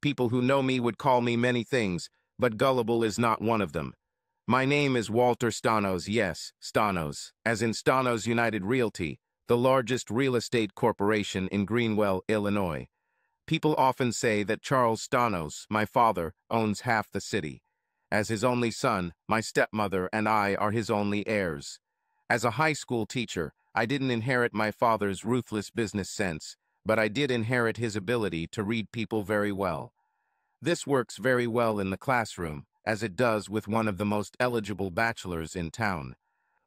People who know me would call me many things, but gullible is not one of them. My name is Walter Stanos, yes, Stanos, as in Stanos United Realty, the largest real estate corporation in Greenwell, Illinois. People often say that Charles Stanos, my father, owns half the city. As his only son, my stepmother and I are his only heirs. As a high school teacher, I didn't inherit my father's ruthless business sense, but I did inherit his ability to read people very well. This works very well in the classroom, as it does with one of the most eligible bachelors in town.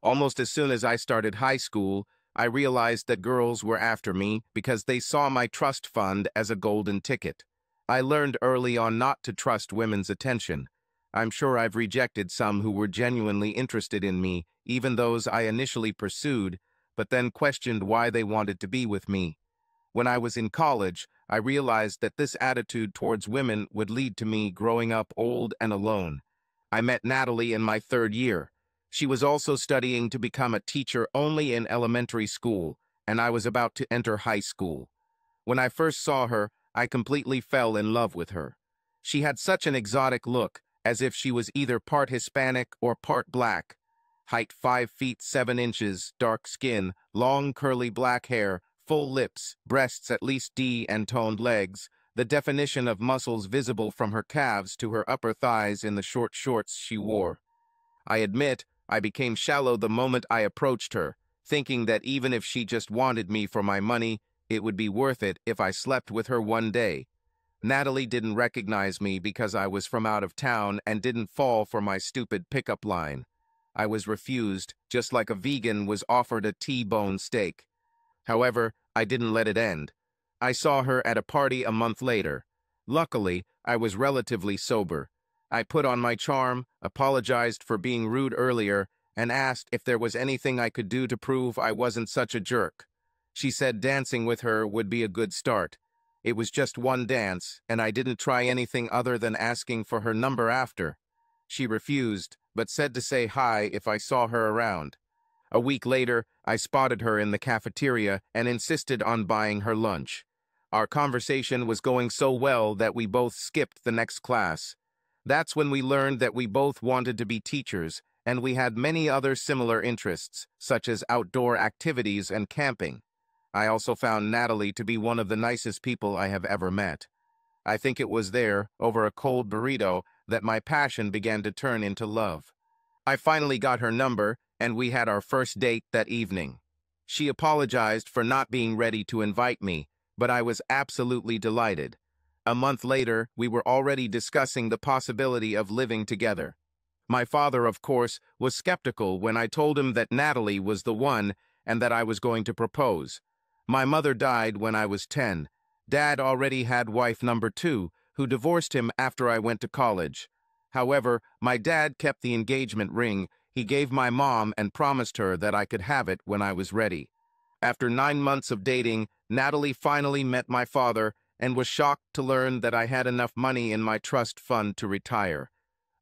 Almost as soon as I started high school, I realized that girls were after me because they saw my trust fund as a golden ticket. I learned early on not to trust women's attention. I'm sure I've rejected some who were genuinely interested in me, even those I initially pursued, but then questioned why they wanted to be with me. When I was in college, I realized that this attitude towards women would lead to me growing up old and alone. I met Natalie in my third year. She was also studying to become a teacher only in elementary school, and I was about to enter high school. When I first saw her, I completely fell in love with her. She had such an exotic look, as if she was either part Hispanic or part black. Height 5 feet 7 inches, dark skin, long curly black hair, full lips, breasts at least D and toned legs, the definition of muscles visible from her calves to her upper thighs in the short shorts she wore. I admit, I became shallow the moment I approached her, thinking that even if she just wanted me for my money, it would be worth it if I slept with her one day. Natalie didn't recognize me because I was from out of town and didn't fall for my stupid pickup line. I was refused, just like a vegan was offered a T-bone steak. However, I didn't let it end. I saw her at a party a month later. Luckily, I was relatively sober. I put on my charm, apologized for being rude earlier, and asked if there was anything I could do to prove I wasn't such a jerk. She said dancing with her would be a good start. It was just one dance, and I didn't try anything other than asking for her number after. She refused, but said to say hi if I saw her around. A week later, I spotted her in the cafeteria and insisted on buying her lunch. Our conversation was going so well that we both skipped the next class. That's when we learned that we both wanted to be teachers, and we had many other similar interests, such as outdoor activities and camping. I also found Natalie to be one of the nicest people I have ever met. I think it was there, over a cold burrito, that my passion began to turn into love. I finally got her number, and we had our first date that evening. She apologized for not being ready to invite me, but I was absolutely delighted. A month later, we were already discussing the possibility of living together. My father, of course, was skeptical when I told him that Natalie was the one and that I was going to propose. My mother died when I was 10. Dad already had wife number 2, who divorced him after I went to college. However, my dad kept the engagement ring he gave my mom and promised her that I could have it when I was ready. After 9 months of dating, Natalie finally met my father and was shocked to learn that I had enough money in my trust fund to retire.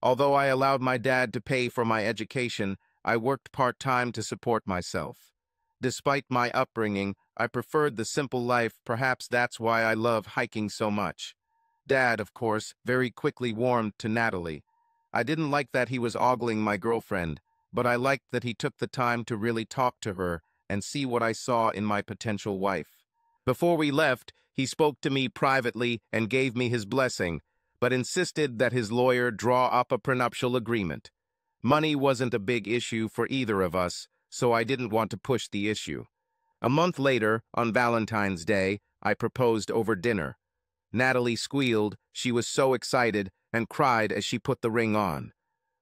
Although I allowed my dad to pay for my education, I worked part-time to support myself. Despite my upbringing, I preferred the simple life. Perhaps that's why I love hiking so much. Dad, of course, very quickly warmed to Natalie. I didn't like that he was ogling my girlfriend, but I liked that he took the time to really talk to her and see what I saw in my potential wife. Before we left, he spoke to me privately and gave me his blessing, but insisted that his lawyer draw up a prenuptial agreement. Money wasn't a big issue for either of us, so I didn't want to push the issue. A month later, on Valentine's Day, I proposed over dinner. Natalie squealed, she was so excited, and cried as she put the ring on.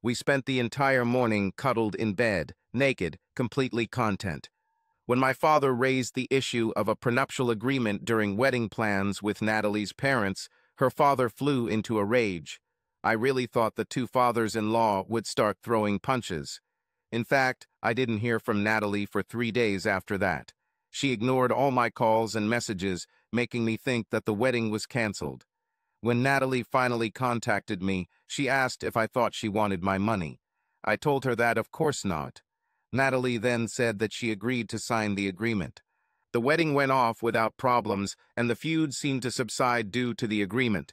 We spent the entire morning cuddled in bed, naked, completely content. When my father raised the issue of a prenuptial agreement during wedding plans with Natalie's parents, her father flew into a rage. I really thought the two fathers-in-law would start throwing punches. In fact, I didn't hear from Natalie for 3 days after that. She ignored all my calls and messages, making me think that the wedding was canceled. When Natalie finally contacted me, she asked if I thought she wanted my money. I told her that of course not. Natalie then said that she agreed to sign the agreement. The wedding went off without problems, and the feud seemed to subside due to the agreement.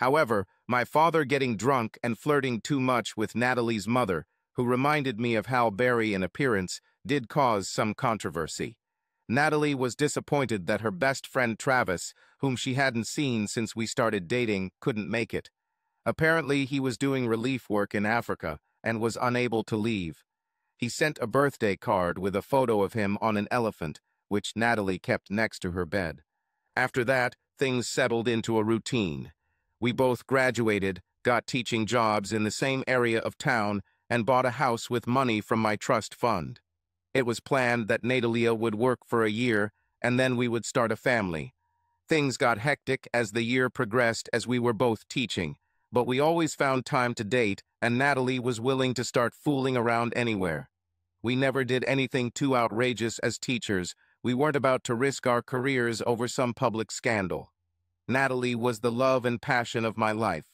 However, my father getting drunk and flirting too much with Natalie's mother, who reminded me of Hal Berry in appearance, did cause some controversy. Natalie was disappointed that her best friend Travis, whom she hadn't seen since we started dating, couldn't make it. Apparently, he was doing relief work in Africa and was unable to leave. He sent a birthday card with a photo of him on an elephant, which Natalie kept next to her bed. After that, things settled into a routine. We both graduated, got teaching jobs in the same area of town, and bought a house with money from my trust fund. It was planned that Natalia would work for a year, and then we would start a family. Things got hectic as the year progressed as we were both teaching, but we always found time to date, and Natalie was willing to start fooling around anywhere. We never did anything too outrageous as teachers. We weren't about to risk our careers over some public scandal. Natalie was the love and passion of my life.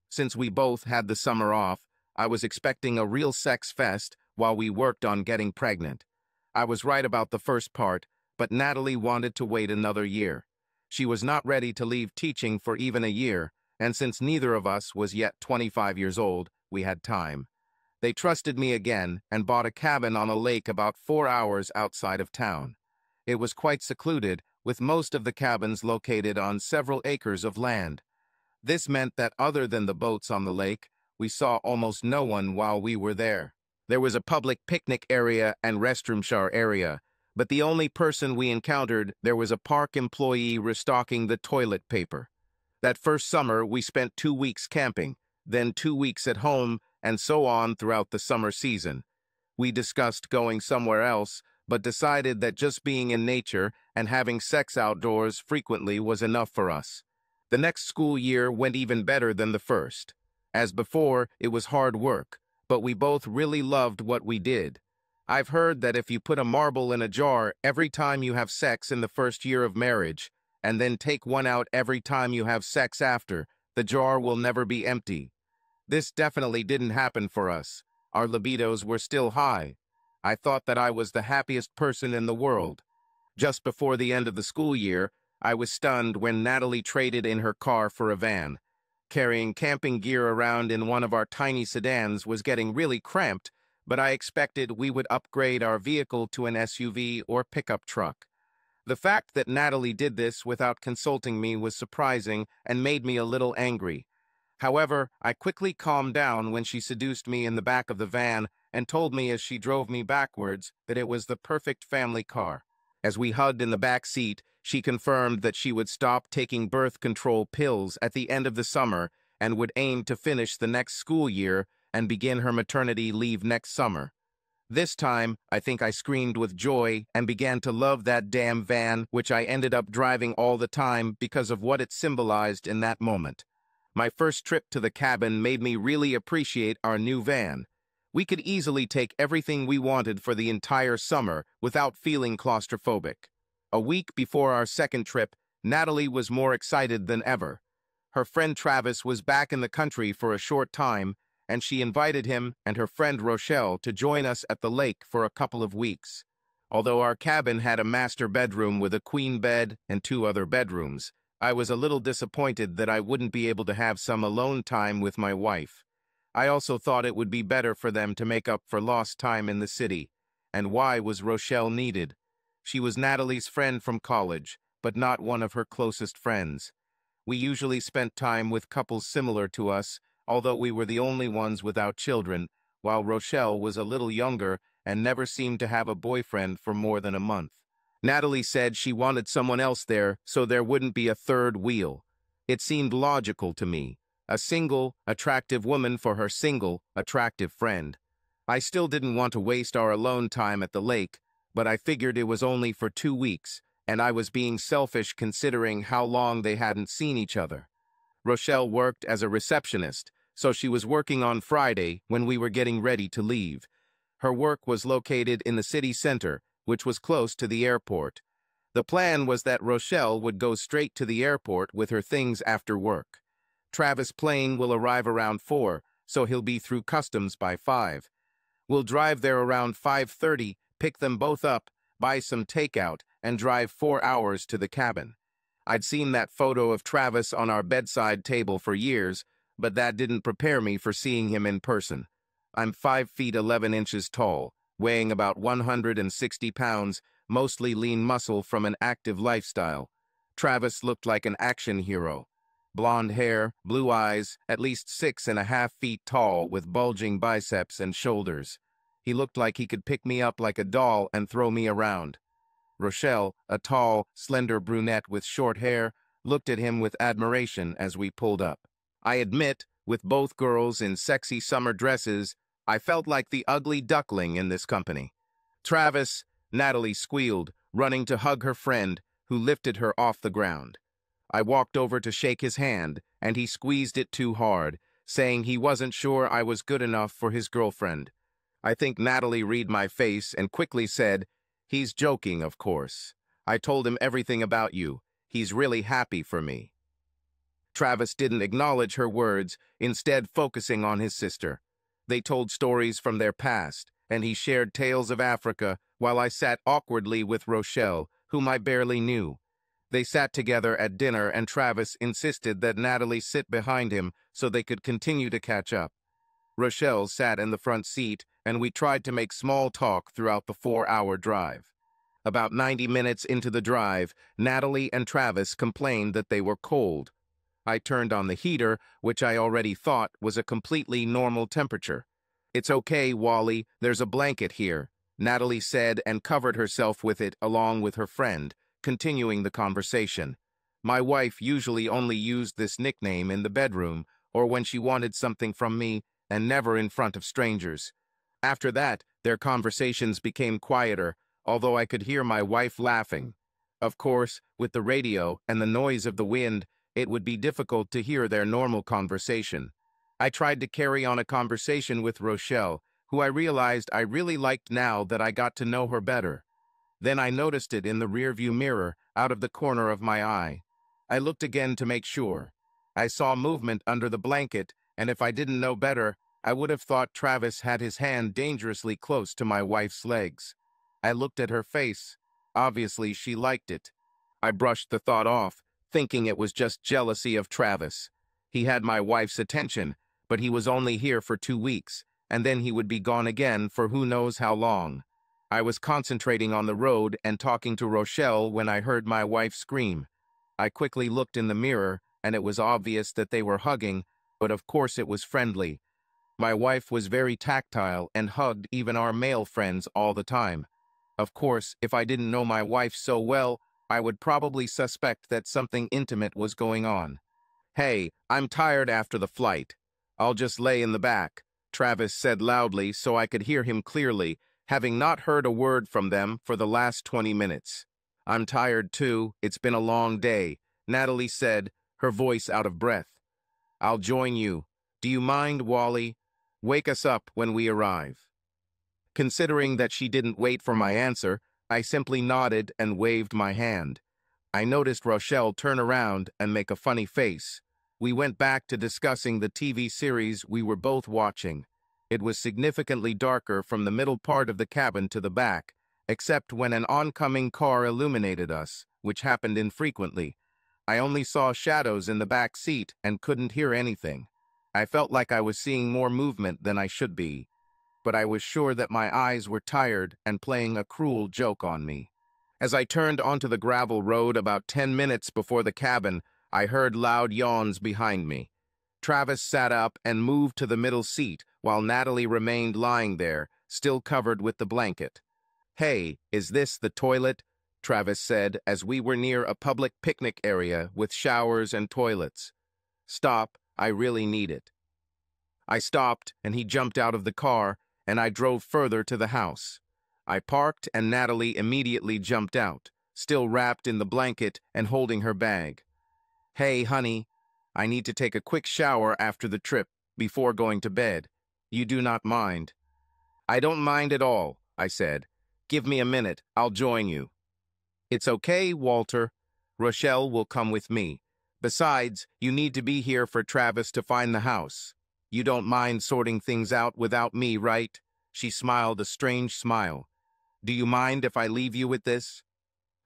Since we both had the summer off, I was expecting a real sex fest while we worked on getting pregnant. I was right about the first part, but Natalie wanted to wait another year. She was not ready to leave teaching for even a year, and since neither of us was yet 25 years old, we had time. They trusted me again and bought a cabin on a lake about 4 hours outside of town. It was quite secluded, with most of the cabins located on several acres of land. This meant that other than the boats on the lake, we saw almost no one while we were there. There was a public picnic area and restroom shower area, but the only person we encountered, there was a park employee restocking the toilet paper. That first summer, we spent 2 weeks camping, then 2 weeks at home, and so on throughout the summer season. We discussed going somewhere else, but decided that just being in nature and having sex outdoors frequently was enough for us. The next school year went even better than the first. As before, it was hard work, but we both really loved what we did. I've heard that if you put a marble in a jar every time you have sex in the first year of marriage, and then take one out every time you have sex after, the jar will never be empty. This definitely didn't happen for us. Our libidos were still high. I thought that I was the happiest person in the world. Just before the end of the school year, I was stunned when Natalie traded in her car for a van. Carrying camping gear around in one of our tiny sedans was getting really cramped, but I expected we would upgrade our vehicle to an SUV or pickup truck. The fact that Natalie did this without consulting me was surprising and made me a little angry. However, I quickly calmed down when she seduced me in the back of the van and told me as she drove me backwards that it was the perfect family car. As we hugged in the back seat, she confirmed that she would stop taking birth control pills at the end of the summer and would aim to finish the next school year and begin her maternity leave next summer. This time, I think I screamed with joy and began to love that damn van, which I ended up driving all the time because of what it symbolized in that moment. My first trip to the cabin made me really appreciate our new van. We could easily take everything we wanted for the entire summer without feeling claustrophobic. A week before our second trip, Natalie was more excited than ever. Her friend Travis was back in the country for a short time, and she invited him and her friend Rochelle to join us at the lake for a couple of weeks. Although our cabin had a master bedroom with a queen bed and 2 other bedrooms, I was a little disappointed that I wouldn't be able to have some alone time with my wife. I also thought it would be better for them to make up for lost time in the city. And why was Rochelle needed? She was Natalie's friend from college, but not one of her closest friends. We usually spent time with couples similar to us, although we were the only ones without children, while Rochelle was a little younger and never seemed to have a boyfriend for more than a month. Natalie said she wanted someone else there so there wouldn't be a third wheel. It seemed logical to me. A single, attractive woman for her single, attractive friend. I still didn't want to waste our alone time at the lake, but I figured it was only for 2 weeks, and I was being selfish considering how long they hadn't seen each other. Rochelle worked as a receptionist, so she was working on Friday when we were getting ready to leave. Her work was located in the city center, which was close to the airport. The plan was that Rochelle would go straight to the airport with her things after work. Travis' plane will arrive around 4, so he'll be through customs by 5. We'll drive there around 5:30, pick them both up, buy some takeout, and drive 4 hours to the cabin. I'd seen that photo of Travis on our bedside table for years, but that didn't prepare me for seeing him in person. I'm 5 feet 11 inches tall, weighing about 160 pounds, mostly lean muscle from an active lifestyle. Travis looked like an action hero. Blonde hair, blue eyes, at least 6.5 feet tall with bulging biceps and shoulders. He looked like he could pick me up like a doll and throw me around. Rochelle, a tall, slender brunette with short hair, looked at him with admiration as we pulled up. I admit, with both girls in sexy summer dresses, I felt like the ugly duckling in this company. Travis, Natalie squealed, running to hug her friend, who lifted her off the ground. I walked over to shake his hand, and he squeezed it too hard, saying he wasn't sure I was good enough for his girlfriend. I think Natalie read my face and quickly said, "He's joking, of course. I told him everything about you. He's really happy for me." Travis didn't acknowledge her words, instead focusing on his sister. They told stories from their past, and he shared tales of Africa while I sat awkwardly with Rochelle, whom I barely knew. They sat together at dinner, and Travis insisted that Natalie sit behind him so they could continue to catch up. Rochelle sat in the front seat, and we tried to make small talk throughout the 4-hour drive. About 90 minutes into the drive, Natalie and Travis complained that they were cold. I turned on the heater, which I already thought was a completely normal temperature. "It's okay, Wally, there's a blanket here," Natalie said and covered herself with it along with her friend, continuing the conversation. My wife usually only used this nickname in the bedroom or when she wanted something from me, and never in front of strangers. After that, their conversations became quieter, although I could hear my wife laughing. Of course, with the radio and the noise of the wind, it would be difficult to hear their normal conversation. I tried to carry on a conversation with Rochelle, who I realized I really liked now that I got to know her better. Then I noticed it in the rearview mirror, out of the corner of my eye. I looked again to make sure. I saw movement under the blanket, and if I didn't know better, I would have thought Travis had his hand dangerously close to my wife's legs. I looked at her face. Obviously, she liked it. I brushed the thought off, thinking it was just jealousy of Travis. He had my wife's attention, but he was only here for 2 weeks, and then he would be gone again for who knows how long. I was concentrating on the road and talking to Rochelle when I heard my wife scream. I quickly looked in the mirror, and it was obvious that they were hugging, but of course it was friendly. My wife was very tactile and hugged even our male friends all the time. Of course, if I didn't know my wife so well, I would probably suspect that something intimate was going on. "Hey, I'm tired after the flight. I'll just lay in the back," Travis said loudly so I could hear him clearly, having not heard a word from them for the last 20 minutes. "I'm tired too, it's been a long day," Natalie said, her voice out of breath. "I'll join you. Do you mind, Wally? Wake us up when we arrive." Considering that she didn't wait for my answer, I simply nodded and waved my hand. I noticed Rochelle turn around and make a funny face. We went back to discussing the TV series we were both watching. It was significantly darker from the middle part of the cabin to the back, except when an oncoming car illuminated us, which happened infrequently. I only saw shadows in the back seat and couldn't hear anything. I felt like I was seeing more movement than I should be, but I was sure that my eyes were tired and playing a cruel joke on me. As I turned onto the gravel road about 10 minutes before the cabin, I heard loud yawns behind me. Travis sat up and moved to the middle seat, while Natalie remained lying there, still covered with the blanket. "Hey, is this the toilet?" Travis said as we were near a public picnic area with showers and toilets. "Stop, I really need it." I stopped, and he jumped out of the car, and I drove further to the house. I parked, and Natalie immediately jumped out, still wrapped in the blanket and holding her bag. "Hey, honey, I need to take a quick shower after the trip, before going to bed. You do not mind?" "I don't mind at all," I said. "Give me a minute, I'll join you." "It's okay, Walter. Rochelle will come with me. Besides, you need to be here for Travis to find the house. You don't mind sorting things out without me, right?" She smiled a strange smile. "Do you mind if I leave you with this?"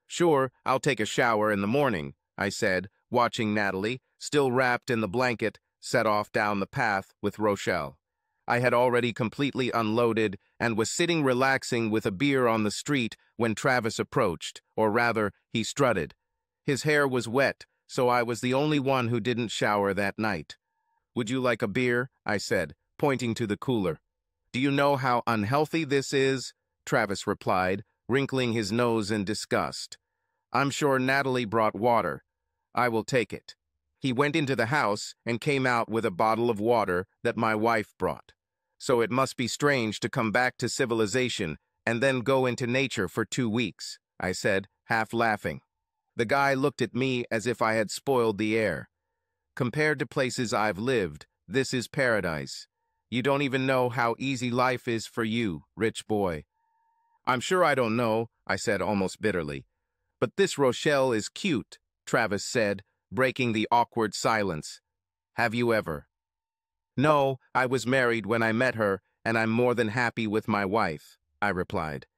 "Sure, I'll take a shower in the morning. I said, watching Natalie, still wrapped in the blanket, set off down the path with Rochelle. I had already completely unloaded and was sitting relaxing with a beer on the street when Travis approached, or rather, he strutted. His hair was wet, so I was the only one who didn't shower that night. "Would you like a beer?" I said, pointing to the cooler. "Do you know how unhealthy this is?" Travis replied, wrinkling his nose in disgust. "I'm sure Natalie brought water. I will take it." He went into the house and came out with a bottle of water that my wife brought. So it must be strange to come back to civilization and then go into nature for 2 weeks, I said, half laughing. The guy looked at me as if I had spoiled the air. "Compared to places I've lived, this is paradise. You don't even know how easy life is for you, rich boy." "I'm sure I don't know," I said almost bitterly. "But this Rochelle is cute," Travis said, breaking the awkward silence. "Have you ever?" "No, I was married when I met her, and I'm more than happy with my wife," I replied.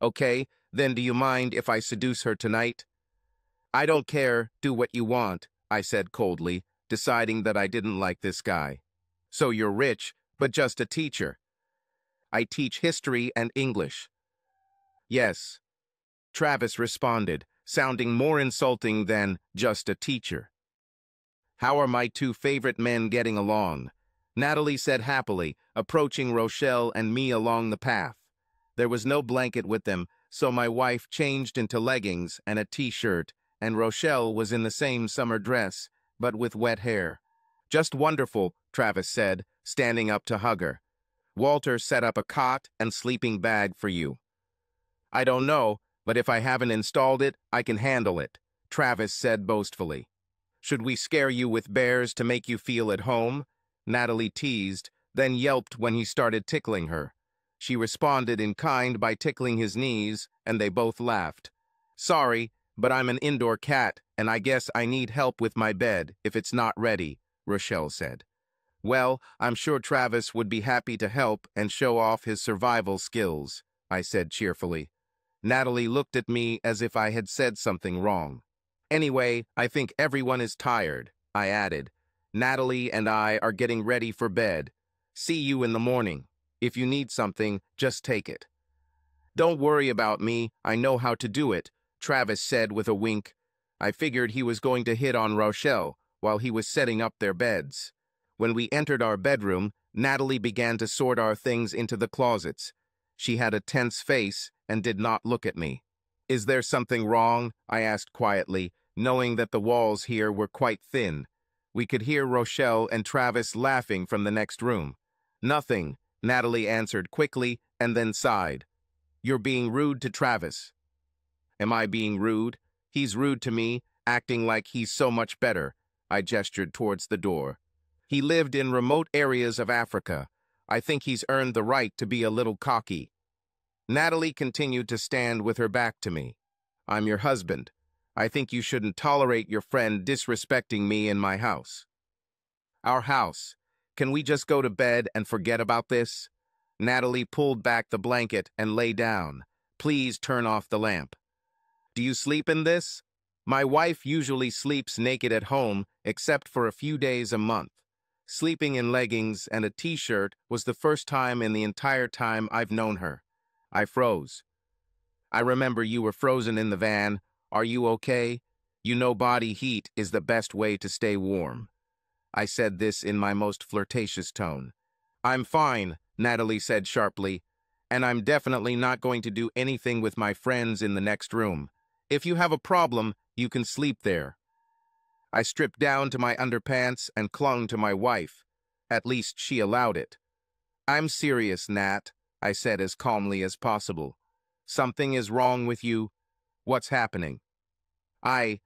"Okay, then do you mind if I seduce her tonight?" "I don't care, do what you want," I said coldly, deciding that I didn't like this guy. "So you're rich, but just a teacher." "I teach history and English." "Yes," Travis responded, sounding more insulting than just a teacher. "How are my two favorite men getting along?" Natalie said happily, approaching Rochelle and me along the path. There was no blanket with them, so my wife changed into leggings and a t-shirt, and Rochelle was in the same summer dress, but with wet hair. "Just wonderful," Travis said, standing up to hug her. "Walter set up a cot and sleeping bag for you." "I don't know, but if I haven't installed it, I can handle it," Travis said boastfully. "Should we scare you with bears to make you feel at home?" Natalie teased, then yelped when he started tickling her. She responded in kind by tickling his knees, and they both laughed. "Sorry, but I'm an indoor cat, and I guess I need help with my bed if it's not ready," Rochelle said. "Well, I'm sure Travis would be happy to help and show off his survival skills," I said cheerfully. Natalie looked at me as if I had said something wrong. "Anyway, I think everyone is tired," I added. "Natalie and I are getting ready for bed. See you in the morning. If you need something, just take it." "Don't worry about me, I know how to do it," Travis said with a wink. I figured he was going to hit on Rochelle while he was setting up their beds. When we entered our bedroom, Natalie began to sort our things into the closets. She had a tense face and did not look at me. "Is there something wrong?" I asked quietly, knowing that the walls here were quite thin. We could hear Rochelle and Travis laughing from the next room. "Nothing," Natalie answered quickly and then sighed. "You're being rude to Travis." "Am I being rude? He's rude to me, acting like he's so much better." I gestured towards the door. "He lived in remote areas of Africa. I think he's earned the right to be a little cocky." Natalie continued to stand with her back to me. "I'm your husband. I think you shouldn't tolerate your friend disrespecting me in my house." "Our house. Can we just go to bed and forget about this?" Natalie pulled back the blanket and lay down. "Please turn off the lamp." "Do you sleep in this?" "My wife usually sleeps naked at home, except for a few days a month. Sleeping in leggings and a t-shirt was the first time in the entire time I've known her." I froze. "I remember you were frozen in the van. Are you okay? You know body heat is the best way to stay warm." I said this in my most flirtatious tone. "I'm fine," Natalie said sharply, "and I'm definitely not going to do anything with my friends in the next room. If you have a problem, you can sleep there." I stripped down to my underpants and clung to my wife. At least she allowed it. "I'm serious, Nat," I said as calmly as possible. "Something is wrong with you. What's happening?" I,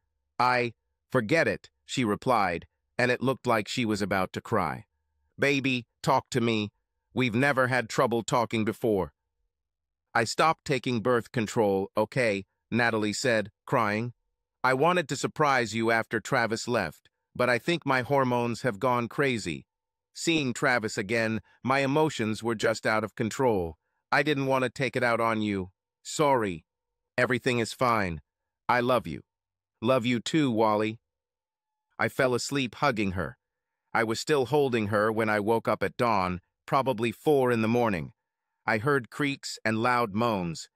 forget it," she replied, and it looked like she was about to cry. "Baby, talk to me. We've never had trouble talking before." "I stopped taking birth control, okay," Natalie said, crying. "I wanted to surprise you after Travis left, but I think my hormones have gone crazy. Seeing Travis again, my emotions were just out of control. I didn't want to take it out on you. Sorry. Everything is fine. I love you." "Love you too, Wally." I fell asleep hugging her. I was still holding her when I woke up at dawn, probably 4 in the morning. I heard creaks and loud moans.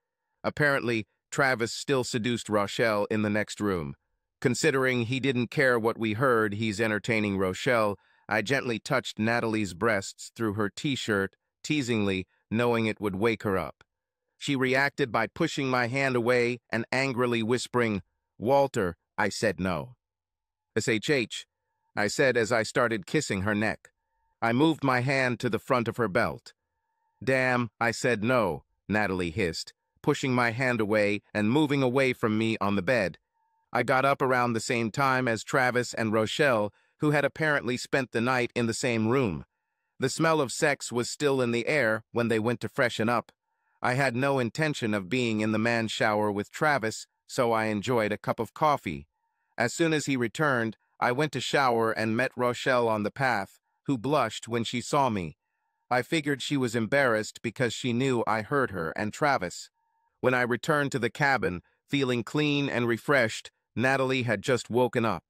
Apparently, Travis still seduced Rochelle in the next room. Considering he didn't care what we heard, he's entertaining Rochelle, I gently touched Natalie's breasts through her t-shirt, teasingly, knowing it would wake her up. She reacted by pushing my hand away and angrily whispering, "Walter," I said no. "SHH," I said as I started kissing her neck. I moved my hand to the front of her belt. "Damn," I said no, Natalie hissed, pushing my hand away and moving away from me on the bed. I got up around the same time as Travis and Rochelle, who had apparently spent the night in the same room. The smell of sex was still in the air when they went to freshen up. I had no intention of being in the man's shower with Travis, so I enjoyed a cup of coffee. As soon as he returned, I went to shower and met Rochelle on the path, who blushed when she saw me. I figured she was embarrassed because she knew I heard her and Travis. When I returned to the cabin, feeling clean and refreshed, Natalie had just woken up.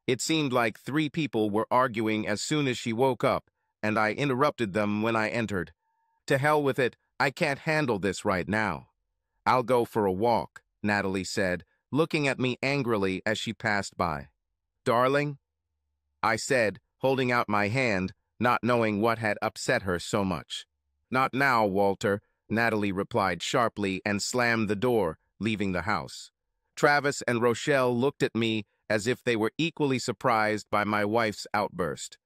It seemed like 3 people were arguing as soon as she woke up, and I interrupted them when I entered. "To hell with it, I can't handle this right now." "I'll go for a walk," Natalie said, looking at me angrily as she passed by. "Darling?" I said, holding out my hand, not knowing what had upset her so much. "Not now, Walter," Natalie replied sharply and slammed the door, leaving the house. Travis and Rochelle looked at me as if they were equally surprised by my wife's outburst.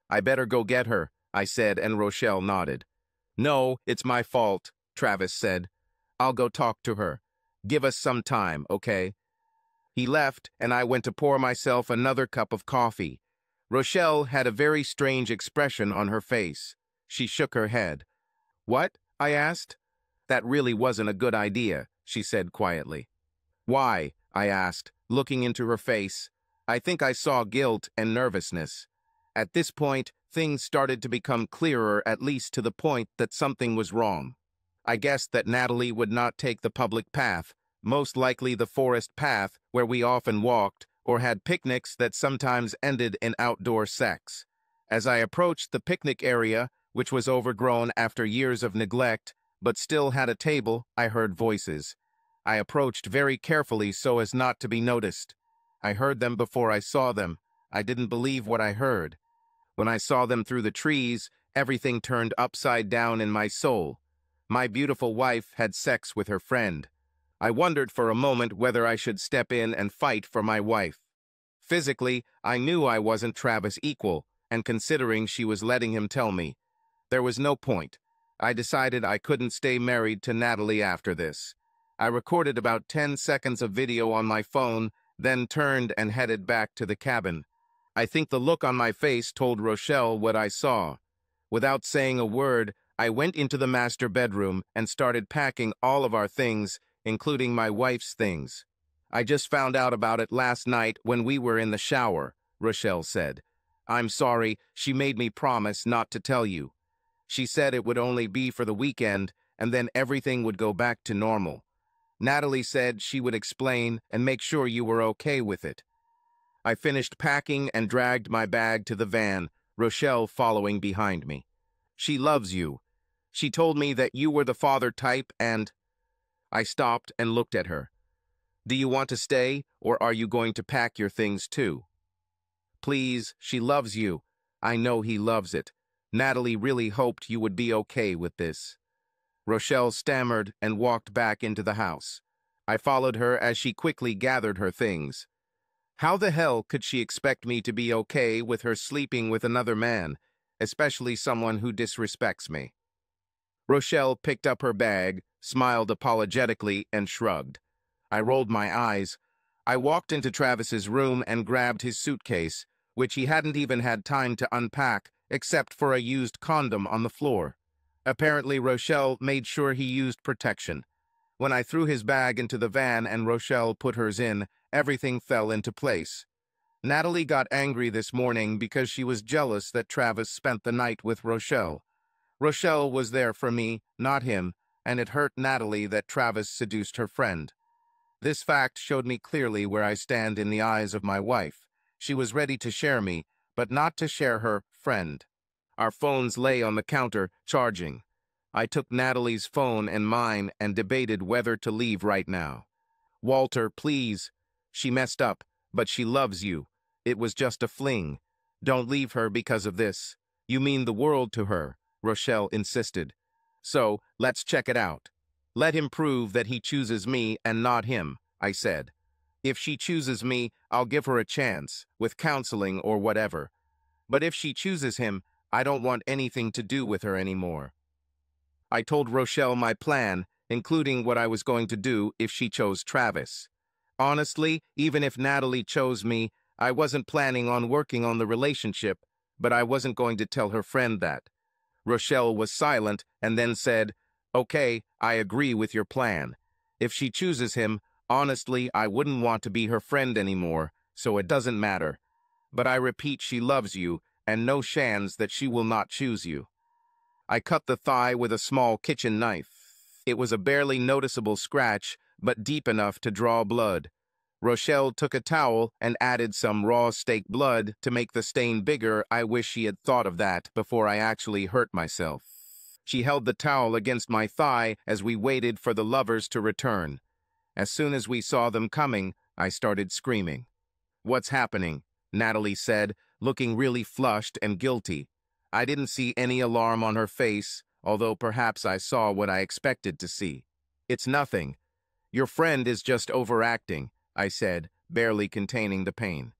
"I better go get her," I said, and Rochelle nodded. "No, it's my fault," Travis said. "I'll go talk to her. Give us some time, okay?" He left, and I went to pour myself another cup of coffee. Rochelle had a very strange expression on her face. She shook her head. "What?" I asked. "That really wasn't a good idea," she said quietly. "Why?" I asked, looking into her face. I think I saw guilt and nervousness. At this point, things started to become clearer, at least to the point that something was wrong. I guessed that Natalie would not take the public path, most likely the forest path where we often walked, or had picnics that sometimes ended in outdoor sex. As I approached the picnic area, which was overgrown after years of neglect, but still had a table, I heard voices. I approached very carefully so as not to be noticed. I heard them before I saw them. I didn't believe what I heard. When I saw them through the trees, everything turned upside down in my soul. My beautiful wife had sex with her friend. I wondered for a moment whether I should step in and fight for my wife. Physically, I knew I wasn't Travis' equal, and considering she was letting him tell me, there was no point. I decided I couldn't stay married to Natalie after this. I recorded about 10 seconds of video on my phone, then turned and headed back to the cabin. I think the look on my face told Rochelle what I saw. Without saying a word, I went into the master bedroom and started packing all of our things, including my wife's things. "I just found out about it last night when we were in the shower," Rochelle said. "I'm sorry, she made me promise not to tell you. She said it would only be for the weekend, and then everything would go back to normal. Natalie said she would explain and make sure you were okay with it." I finished packing and dragged my bag to the van, Rochelle following behind me. "She loves you. She told me that you were the father type and—" I stopped and looked at her. "Do you want to stay, or are you going to pack your things too?" "Please, she loves you. I know he loves it. Natalie really hoped you would be okay with this." Rochelle stammered and walked back into the house. I followed her as she quickly gathered her things. How the hell could she expect me to be okay with her sleeping with another man, especially someone who disrespects me? Rochelle picked up her bag, smiled apologetically, and shrugged. I rolled my eyes. I walked into Travis's room and grabbed his suitcase, which he hadn't even had time to unpack, except for a used condom on the floor. Apparently, Rochelle made sure he used protection. When I threw his bag into the van and Rochelle put hers in, everything fell into place. Natalie got angry this morning because she was jealous that Travis spent the night with Rochelle. Rochelle was there for me, not him, and it hurt Natalie that Travis seduced her friend. This fact showed me clearly where I stand in the eyes of my wife. She was ready to share me, but not to share her friend. Our phones lay on the counter, charging. I took Natalie's phone and mine and debated whether to leave right now. Walter, please. She messed up, but she loves you. It was just a fling. Don't leave her because of this. You mean the world to her, Rochelle insisted. So, let's check it out. Let him prove that he chooses me and not him, I said. If she chooses me, I'll give her a chance, with counseling or whatever. But if she chooses him, I don't want anything to do with her anymore. I told Rochelle my plan, including what I was going to do if she chose Travis. Honestly, even if Natalie chose me, I wasn't planning on working on the relationship, but I wasn't going to tell her friend that. Rochelle was silent and then said, "Okay, I agree with your plan. If she chooses him, honestly, I wouldn't want to be her friend anymore, so it doesn't matter. But I repeat, she loves you, and no chance that she will not choose you." I cut the thigh with a small kitchen knife. It was a barely noticeable scratch, but deep enough to draw blood. Rochelle took a towel and added some raw steak blood to make the stain bigger. I wish she had thought of that before I actually hurt myself. She held the towel against my thigh as we waited for the lovers to return. As soon as we saw them coming, I started screaming. "What's happening?" Natalie said, looking really flushed and guilty. I didn't see any alarm on her face, although perhaps I saw what I expected to see. "It's nothing. Your friend is just overacting," I said, barely containing the pain.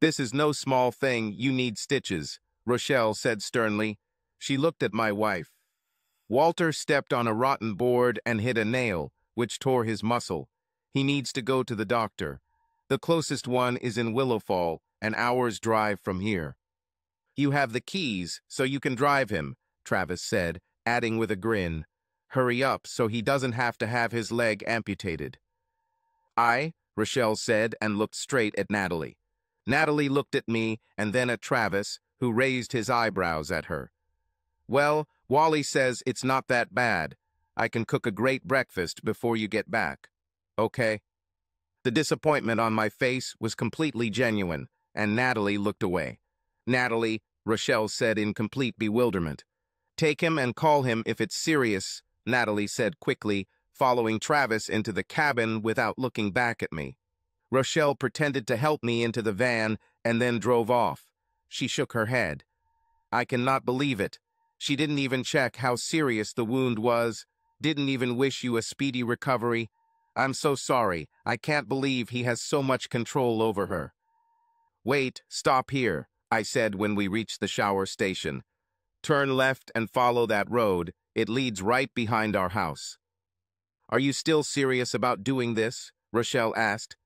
"This is no small thing. You need stitches," Rochelle said sternly. She looked at my wife. "Walter stepped on a rotten board and hit a nail, which tore his muscle. He needs to go to the doctor. The closest one is in Willowfall, an hour's drive from here." "You have the keys, so you can drive him," Travis said, adding with a grin. "Hurry up so he doesn't have to have his leg amputated." Rochelle said and looked straight at Natalie. Natalie looked at me and then at Travis, who raised his eyebrows at her. "Well, Wally says it's not that bad. I can cook a great breakfast before you get back. Okay?" The disappointment on my face was completely genuine, and Natalie looked away. "Natalie," Rochelle said in complete bewilderment. "Take him and call him if it's serious," Natalie said quickly, following Travis into the cabin without looking back at me. Rochelle pretended to help me into the van and then drove off. She shook her head. "I cannot believe it. She didn't even check how serious the wound was, didn't even wish you a speedy recovery. I'm so sorry. I can't believe he has so much control over her." "Wait, stop here," I said when we reached the shower station. "Turn left and follow that road. It leads right behind our house." "Are you still serious about doing this?" Rochelle asked.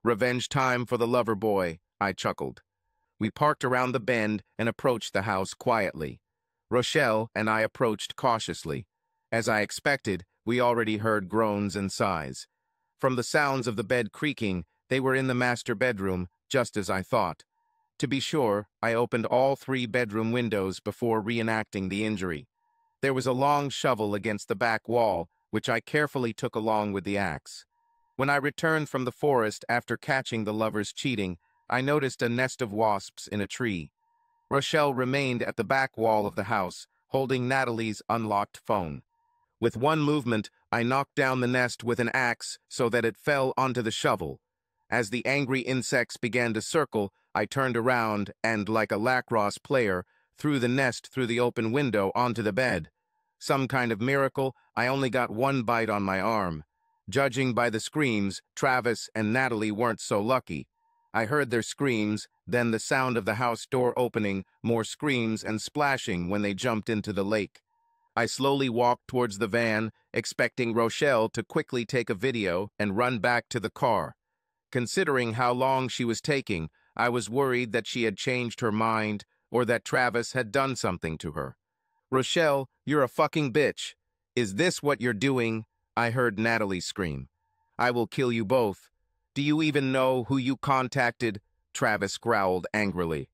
"Revenge time for the lover boy," I chuckled. We parked around the bend and approached the house quietly. Rochelle and I approached cautiously. As I expected, we already heard groans and sighs. From the sounds of the bed creaking, they were in the master bedroom, just as I thought. To be sure, I opened all 3 bedroom windows before reenacting the injury. There was a long shovel against the back wall, which I carefully took along with the axe. When I returned from the forest after catching the lovers cheating, I noticed a nest of wasps in a tree. Rochelle remained at the back wall of the house, holding Natalie's unlocked phone. With one movement, I knocked down the nest with an axe so that it fell onto the shovel. As the angry insects began to circle, I turned around and, like a lacrosse player, threw the nest through the open window onto the bed. Some kind of miracle, I only got 1 bite on my arm. Judging by the screams, Travis and Natalie weren't so lucky. I heard their screams, then the sound of the house door opening, more screams and splashing when they jumped into the lake. I slowly walked towards the van, expecting Rochelle to quickly take a video and run back to the car. Considering how long she was taking, I was worried that she had changed her mind or that Travis had done something to her. "Rochelle, you're a fucking bitch. Is this what you're doing?" I heard Natalie scream. "I will kill you both. Do you even know who you contacted?" Travis growled angrily.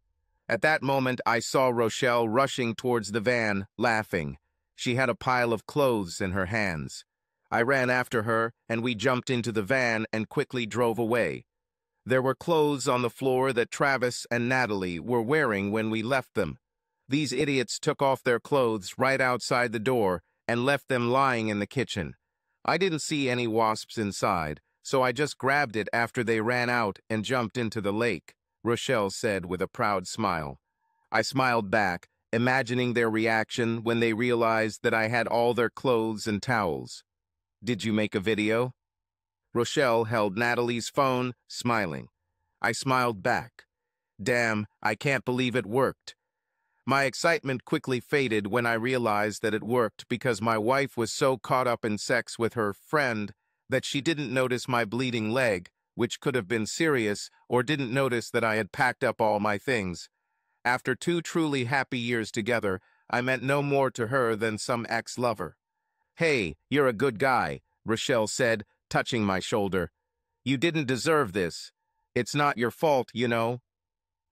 At that moment, I saw Rochelle rushing towards the van, laughing. She had a pile of clothes in her hands. I ran after her, and we jumped into the van and quickly drove away. There were clothes on the floor that Travis and Natalie were wearing when we left them. These idiots took off their clothes right outside the door and left them lying in the kitchen. I didn't see any wasps inside, so I just grabbed it after they ran out and jumped into the lake, Rochelle said with a proud smile. I smiled back, imagining their reaction when they realized that I had all their clothes and towels. Did you make a video? Rochelle held Natalie's phone, smiling. I smiled back. Damn, I can't believe it worked. My excitement quickly faded when I realized that it worked because my wife was so caught up in sex with her friend that she didn't notice my bleeding leg, which could have been serious, or didn't notice that I had packed up all my things. After 2 truly happy years together, I meant no more to her than some ex-lover. Hey, you're a good guy, Rochelle said, touching my shoulder. You didn't deserve this. It's not your fault, you know.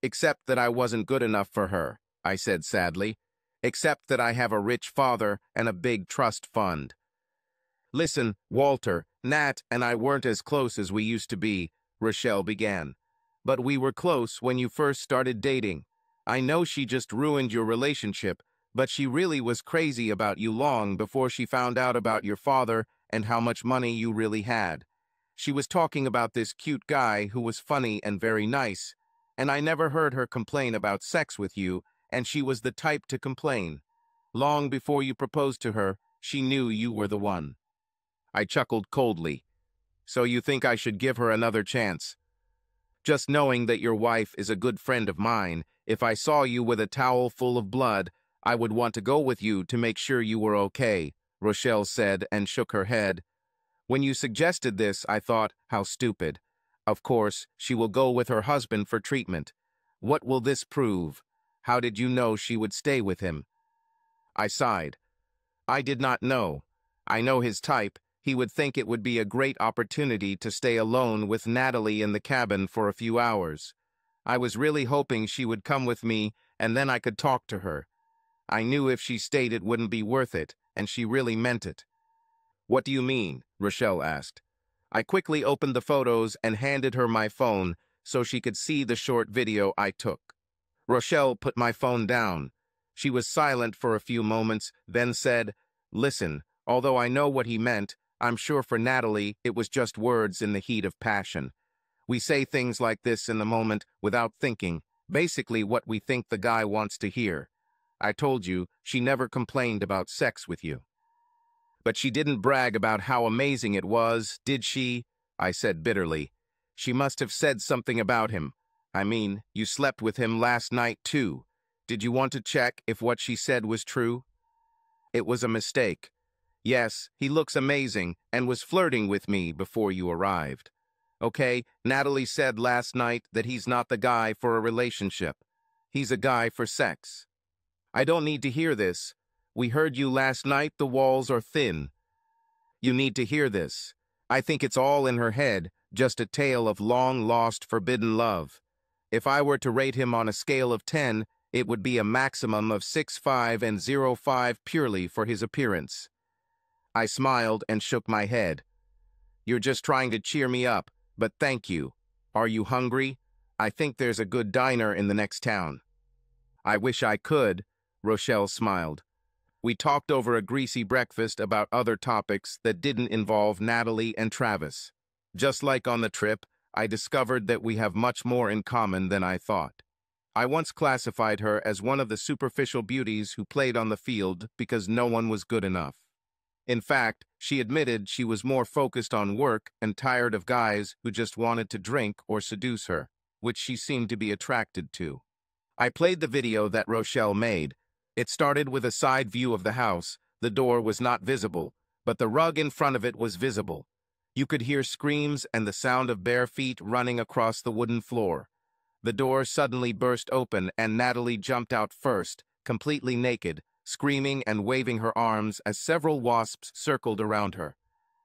Except that I wasn't good enough for her, I said sadly. Except that I have a rich father and a big trust fund. Listen, Walter, Nat and I weren't as close as we used to be, Rochelle began. But we were close when you first started dating. I know she just ruined your relationship, but she really was crazy about you long before she found out about your father and how much money you really had. She was talking about this cute guy who was funny and very nice, and I never heard her complain about sex with you, and she was the type to complain. Long before you proposed to her, she knew you were the one. I chuckled coldly. So you think I should give her another chance? Just knowing that your wife is a good friend of mine, if I saw you with a towel full of blood, I would want to go with you to make sure you were okay, Rochelle said and shook her head. When you suggested this, I thought, how stupid. Of course, she will go with her husband for treatment. What will this prove? How did you know she would stay with him? I sighed. I did not know. I know his type. He would think it would be a great opportunity to stay alone with Natalie in the cabin for a few hours. I was really hoping she would come with me, and then I could talk to her. I knew if she stayed it wouldn't be worth it, and she really meant it. What do you mean? Rochelle asked. I quickly opened the photos and handed her my phone so she could see the short video I took. Rochelle put my phone down. She was silent for a few moments, then said, Listen, although I know what he meant, I'm sure for Natalie it was just words in the heat of passion. We say things like this in the moment without thinking, basically what we think the guy wants to hear. I told you, she never complained about sex with you. But she didn't brag about how amazing it was, did she? I said bitterly. She must have said something about him. I mean, you slept with him last night too. Did you want to check if what she said was true? It was a mistake. Yes, he looks amazing and was flirting with me before you arrived. Okay, Natalie said last night that he's not the guy for a relationship. He's a guy for sex. I don't need to hear this. We heard you last night, the walls are thin. You need to hear this. I think it's all in her head, just a tale of long-lost forbidden love. If I were to rate him on a scale of 10, it would be a maximum of 6.5 and 0.5 purely for his appearance. I smiled and shook my head. You're just trying to cheer me up, but thank you. Are you hungry? I think there's a good diner in the next town. I wish I could, Rochelle smiled. We talked over a greasy breakfast about other topics that didn't involve Natalie and Travis. Just like on the trip, I discovered that we have much more in common than I thought. I once classified her as one of the superficial beauties who played on the field because no one was good enough. In fact, she admitted she was more focused on work and tired of guys who just wanted to drink or seduce her, which she seemed to be attracted to. I played the video that Rochelle made. It started with a side view of the house. The door was not visible, but the rug in front of it was visible. You could hear screams and the sound of bare feet running across the wooden floor. The door suddenly burst open and Natalie jumped out first, completely naked, screaming and waving her arms as several wasps circled around her.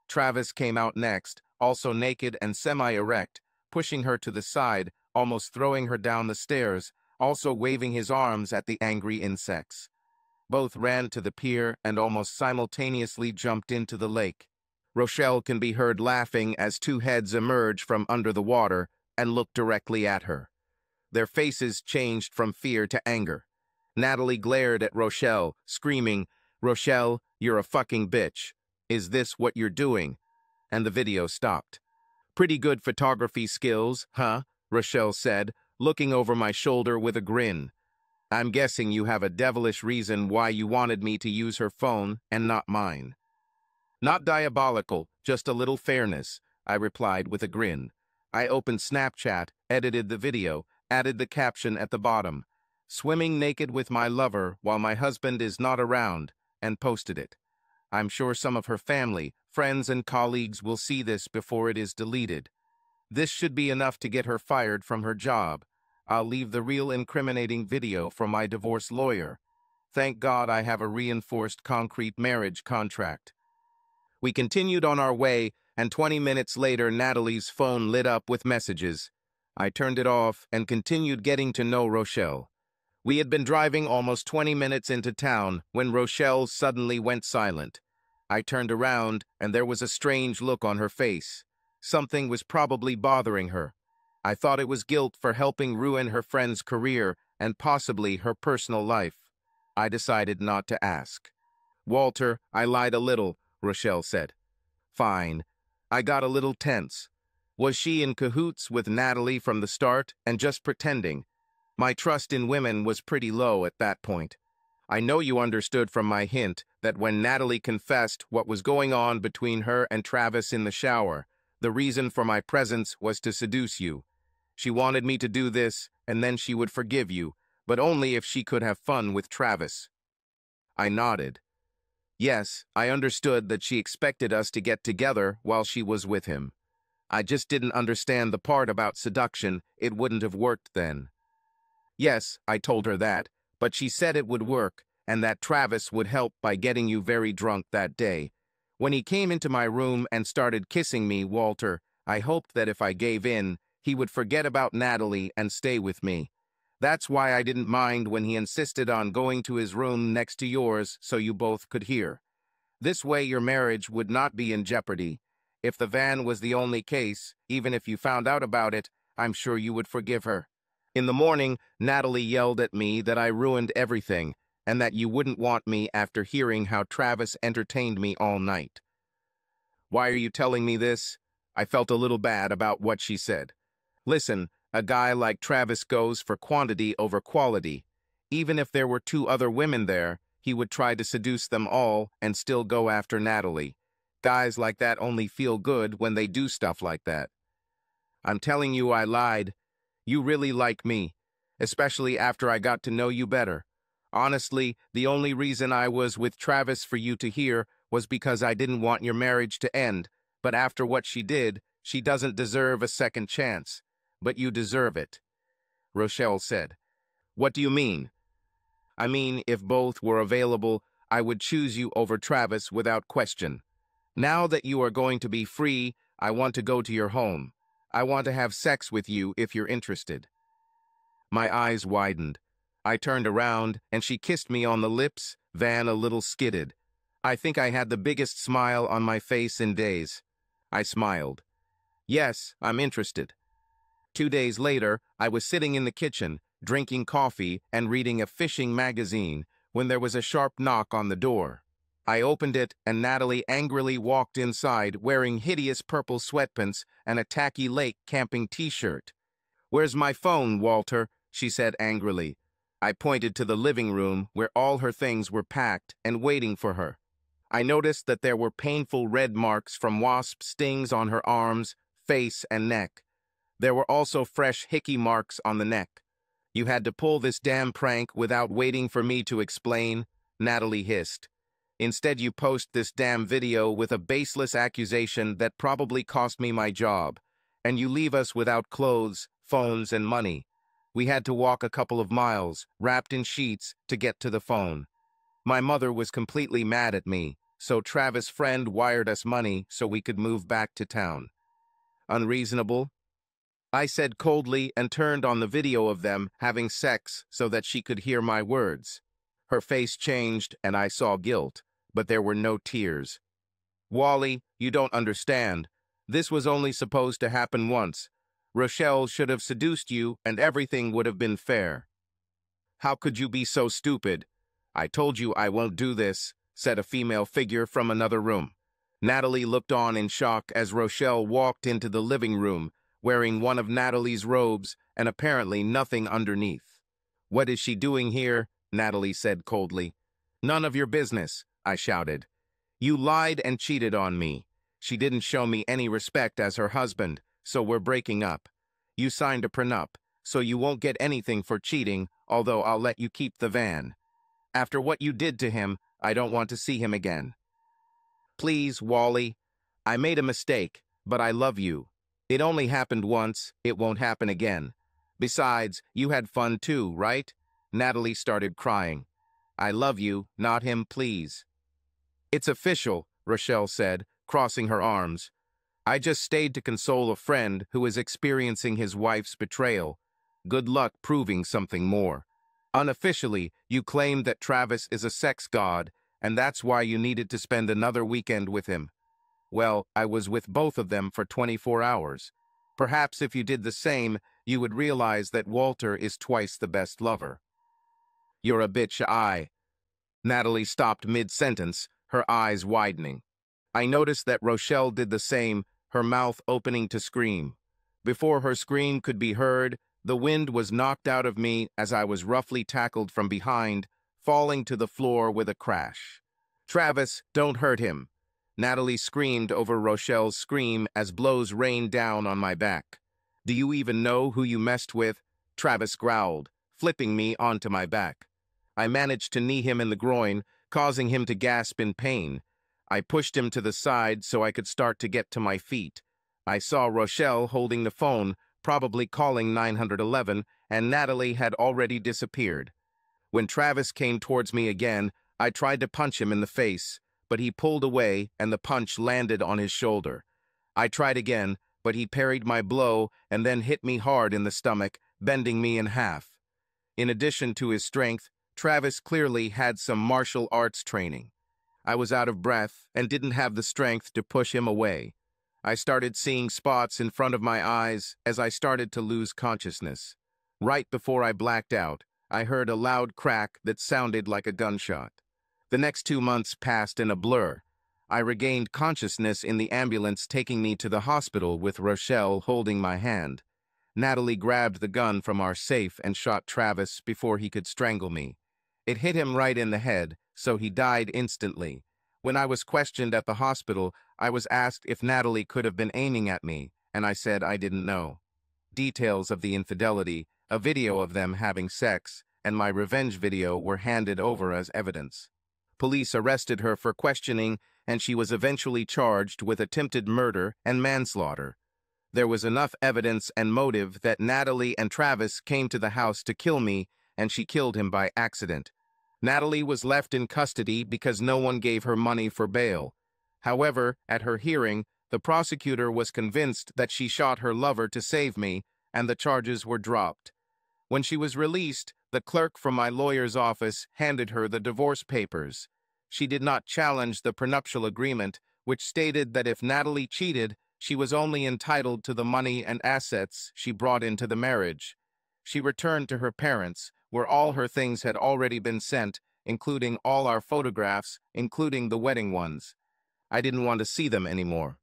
Travis came out next, also naked and semi-erect, pushing her to the side, almost throwing her down the stairs, also waving his arms at the angry insects. Both ran to the pier and almost simultaneously jumped into the lake. Rochelle can be heard laughing as 2 heads emerge from under the water, and looked directly at her. Their faces changed from fear to anger. Natalie glared at Rochelle, screaming, "Rochelle, you're a fucking bitch. Is this what you're doing?" And the video stopped. "Pretty good photography skills, huh?" Rochelle said, looking over my shoulder with a grin. "I'm guessing you have a devilish reason why you wanted me to use her phone and not mine." "Not diabolical, just a little fairness," I replied with a grin. I opened Snapchat, edited the video, added the caption at the bottom, "Swimming naked with my lover while my husband is not around," and posted it. I'm sure some of her family, friends, and colleagues will see this before it is deleted. This should be enough to get her fired from her job. I'll leave the real incriminating video for my divorce lawyer. Thank God I have a reinforced concrete marriage contract. We continued on our way, and 20 minutes later, Natalie's phone lit up with messages. I turned it off and continued getting to know Rochelle. We had been driving almost 20 minutes into town when Rochelle suddenly went silent. I turned around, and there was a strange look on her face. Something was probably bothering her. I thought it was guilt for helping ruin her friend's career and possibly her personal life. I decided not to ask. "Walter, I lied a little," Rochelle said. "Fine." I got a little tense. Was she in cahoots with Natalie from the start and just pretending? My trust in women was pretty low at that point. "I know you understood from my hint that when Natalie confessed what was going on between her and Travis in the shower, the reason for my presence was to seduce you. She wanted me to do this, and then she would forgive you, but only if she could have fun with Travis." I nodded. Yes, I understood that she expected us to get together while she was with him. I just didn't understand the part about seduction. It wouldn't have worked then. "Yes, I told her that, but she said it would work, and that Travis would help by getting you very drunk that day. When he came into my room and started kissing me, Walter, I hoped that if I gave in, he would forget about Natalie and stay with me. That's why I didn't mind when he insisted on going to his room next to yours so you both could hear. This way your marriage would not be in jeopardy. If the van was the only case, even if you found out about it, I'm sure you would forgive her." In the morning, Natalie yelled at me that I ruined everything, and that you wouldn't want me after hearing how Travis entertained me all night. "Why are you telling me this?" I felt a little bad about what she said. "Listen, a guy like Travis goes for quantity over quality. Even if there were 2 other women there, he would try to seduce them all and still go after Natalie. Guys like that only feel good when they do stuff like that. I'm telling you I lied. You really like me, especially after I got to know you better. Honestly, the only reason I was with Travis for you to hear was because I didn't want your marriage to end, but after what she did, she doesn't deserve a second chance. But you deserve it," Rochelle said. "What do you mean?" "I mean, if both were available, I would choose you over Travis without question. Now that you are going to be free, I want to go to your home. I want to have sex with you if you're interested." My eyes widened. I turned around, and she kissed me on the lips, Van a little skidded. I think I had the biggest smile on my face in days. I smiled. "Yes, I'm interested." 2 days later, I was sitting in the kitchen, drinking coffee and reading a fishing magazine, when there was a sharp knock on the door. I opened it, and Natalie angrily walked inside wearing hideous purple sweatpants and a tacky lake camping t-shirt. "Where's my phone, Walter?" she said angrily. I pointed to the living room where all her things were packed and waiting for her. I noticed that there were painful red marks from wasp stings on her arms, face, and neck. There were also fresh hickey marks on the neck. "You had to pull this damn prank without waiting for me to explain," Natalie hissed. "Instead, you post this damn video with a baseless accusation that probably cost me my job. And you leave us without clothes, phones, and money. We had to walk a couple of miles, wrapped in sheets, to get to the phone. My mother was completely mad at me, so Travis' friend wired us money so we could move back to town. Unreasonable?" I said coldly and turned on the video of them having sex so that she could hear my words. Her face changed and I saw guilt, but there were no tears. "Wally, you don't understand. This was only supposed to happen once. Rochelle should have seduced you and everything would have been fair. How could you be so stupid? I told you I won't do this, said a female figure from another room. Natalie looked on in shock as Rochelle walked into the living room, wearing one of Natalie's robes and apparently nothing underneath. What is she doing here? Natalie said coldly. None of your business, I shouted. You lied and cheated on me. She didn't show me any respect as her husband, so we're breaking up. You signed a prenup, so you won't get anything for cheating, although I'll let you keep the van. After what you did to him, I don't want to see him again. Please, Wally. I made a mistake, but I love you. It only happened once, it won't happen again. Besides, you had fun too, right? Natalie started crying. I love you, not him, please. It's official, Rochelle said, crossing her arms. I just stayed to console a friend who is experiencing his wife's betrayal. Good luck proving something more. Unofficially, you claimed that Travis is a sex god, and that's why you needed to spend another weekend with him. Well, I was with both of them for 24 hours. Perhaps if you did the same, you would realize that Walter is twice the best lover. You're a bitch, Natalie stopped mid-sentence, her eyes widening. I noticed that Rochelle did the same, her mouth opening to scream. Before her scream could be heard, the wind was knocked out of me as I was roughly tackled from behind, falling to the floor with a crash. Travis, don't hurt him. Natalie screamed over Rochelle's scream as blows rained down on my back. Do you even know who you messed with? Travis growled, flipping me onto my back. I managed to knee him in the groin, causing him to gasp in pain. I pushed him to the side so I could start to get to my feet. I saw Rochelle holding the phone, probably calling 911, and Natalie had already disappeared. When Travis came towards me again, I tried to punch him in the face, but he pulled away and the punch landed on his shoulder. I tried again, but he parried my blow and then hit me hard in the stomach, bending me in half. In addition to his strength, Travis clearly had some martial arts training. I was out of breath and didn't have the strength to push him away. I started seeing spots in front of my eyes as I started to lose consciousness. Right before I blacked out, I heard a loud crack that sounded like a gunshot. The next 2 months passed in a blur. I regained consciousness in the ambulance taking me to the hospital with Rochelle holding my hand. Natalie grabbed the gun from our safe and shot Travis before he could strangle me. It hit him right in the head, so he died instantly. When I was questioned at the hospital, I was asked if Natalie could have been aiming at me, and I said I didn't know. Details of the infidelity, a video of them having sex, and my revenge video were handed over as evidence. Police arrested her for questioning, and she was eventually charged with attempted murder and manslaughter. There was enough evidence and motive that Natalie and Travis came to the house to kill me, and she killed him by accident. Natalie was left in custody because no one gave her money for bail. However, at her hearing, the prosecutor was convinced that she shot her lover to save me, and the charges were dropped. When she was released, the clerk from my lawyer's office handed her the divorce papers. She did not challenge the prenuptial agreement, which stated that if Natalie cheated, she was only entitled to the money and assets she brought into the marriage. She returned to her parents, where all her things had already been sent, including all our photographs, including the wedding ones. I didn't want to see them anymore.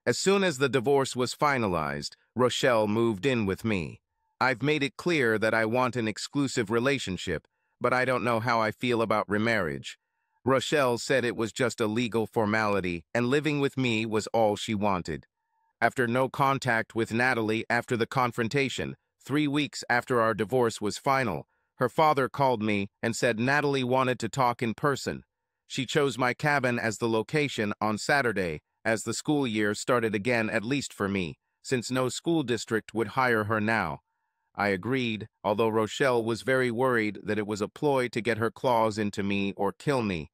As soon as the divorce was finalized, Rochelle moved in with me. I've made it clear that I want an exclusive relationship, but I don't know how I feel about remarriage. Rochelle said it was just a legal formality, and living with me was all she wanted. After no contact with Natalie after the confrontation, 3 weeks after our divorce was final, her father called me and said Natalie wanted to talk in person. She chose my cabin as the location on Saturday, as the school year started again, at least for me, since no school district would hire her now. I agreed, although Rochelle was very worried that it was a ploy to get her claws into me or kill me.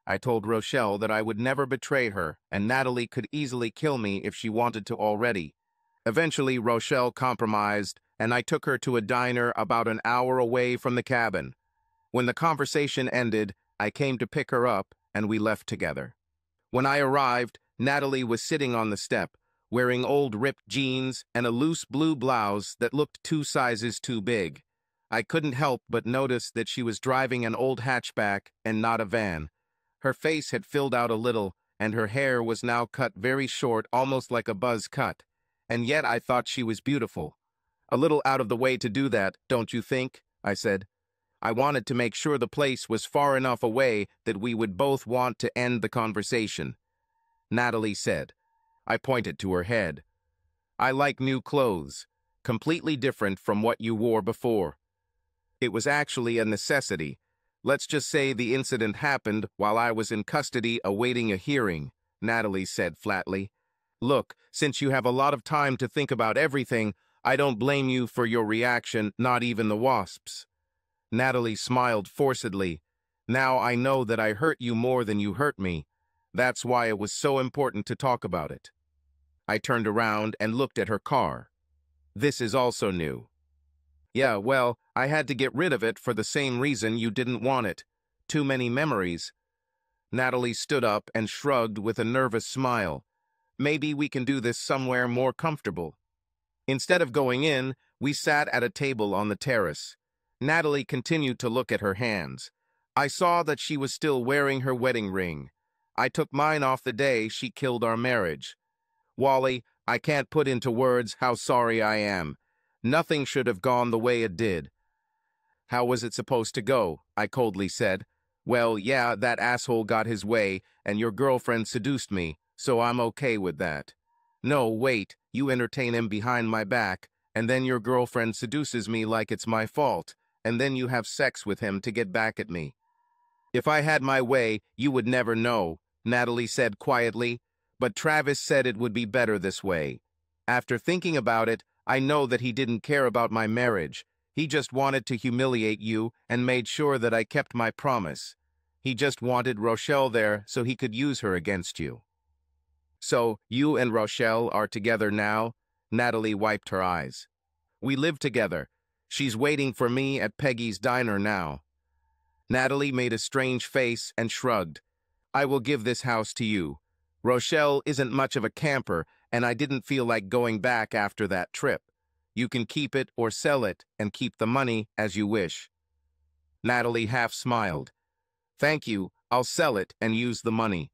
I told Rochelle that I would never betray her, and Natalie could easily kill me if she wanted to already. Eventually, Rochelle compromised, and I took her to a diner about an hour away from the cabin. When the conversation ended, I came to pick her up, and we left together. When I arrived, Natalie was sitting on the step, wearing old ripped jeans and a loose blue blouse that looked 2 sizes too big. I couldn't help but notice that she was driving an old hatchback and not a van. Her face had filled out a little, and her hair was now cut very short, almost like a buzz cut. And yet I thought she was beautiful. "A little out of the way to do that, don't you think?" I said. I wanted to make sure the place was far enough away that we would both want to end the conversation. Natalie said. I pointed to her head. "I like new clothes, completely different from what you wore before." It was actually a necessity. "Let's just say the incident happened while I was in custody awaiting a hearing," Natalie said flatly. "Look, since you have a lot of time to think about everything, I don't blame you for your reaction, not even the wasps." Natalie smiled forcedly. "Now I know that I hurt you more than you hurt me. That's why it was so important to talk about it." I turned around and looked at her car. "This is also new." "Yeah, well, I had to get rid of it for the same reason you didn't want it. Too many memories." Natalie stood up and shrugged with a nervous smile. "Maybe we can do this somewhere more comfortable." Instead of going in, we sat at a table on the terrace. Natalie continued to look at her hands. I saw that she was still wearing her wedding ring. I took mine off the day she killed our marriage. "Wally, I can't put into words how sorry I am. Nothing should have gone the way it did." "How was it supposed to go?" I coldly said. "Well, yeah, that asshole got his way, and your girlfriend seduced me, so I'm okay with that." "No, wait, you entertain him behind my back, and then your girlfriend seduces me like it's my fault, and then you have sex with him to get back at me." "If I had my way, you would never know," Natalie said quietly, "but Travis said it would be better this way. After thinking about it, I know that he didn't care about my marriage. He just wanted to humiliate you and made sure that I kept my promise. He just wanted Rochelle there so he could use her against you." "So, you and Rochelle are together now?" Natalie wiped her eyes. "We live together. She's waiting for me at Peggy's diner now." Natalie made a strange face and shrugged. "I will give this house to you. Rochelle isn't much of a camper, and I didn't feel like going back after that trip. You can keep it or sell it and keep the money as you wish." Natalie half smiled. "Thank you, I'll sell it and use the money."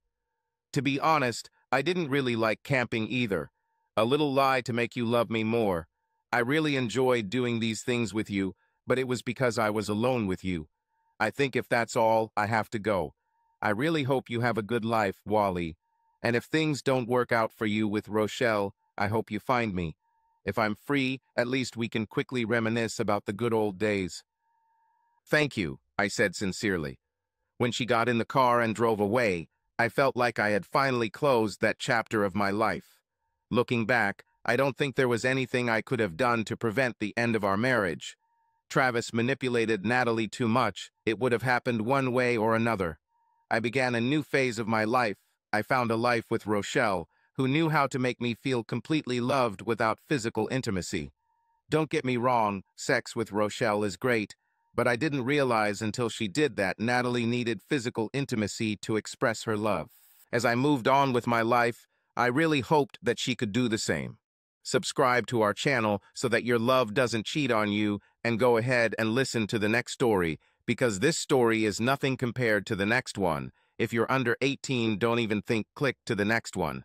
To be honest, I didn't really like camping either. A little lie to make you love me more. I really enjoyed doing these things with you, but it was because I was alone with you. I think if that's all, I have to go. I really hope you have a good life, Wally. And if things don't work out for you with Rochelle, I hope you find me. If I'm free, at least we can quickly reminisce about the good old days." "Thank you," I said sincerely. When she got in the car and drove away, I felt like I had finally closed that chapter of my life. Looking back, I don't think there was anything I could have done to prevent the end of our marriage. Travis manipulated Natalie too much. It would have happened one way or another. I began a new phase of my life. I found a life with Rochelle, who knew how to make me feel completely loved without physical intimacy. Don't get me wrong, sex with Rochelle is great, but I didn't realize until she did that Natalie needed physical intimacy to express her love. As I moved on with my life, I really hoped that she could do the same. Subscribe to our channel so that your love doesn't cheat on you, and go ahead and listen to the next story, because this story is nothing compared to the next one. If you're under 18, don't even think click to the next one.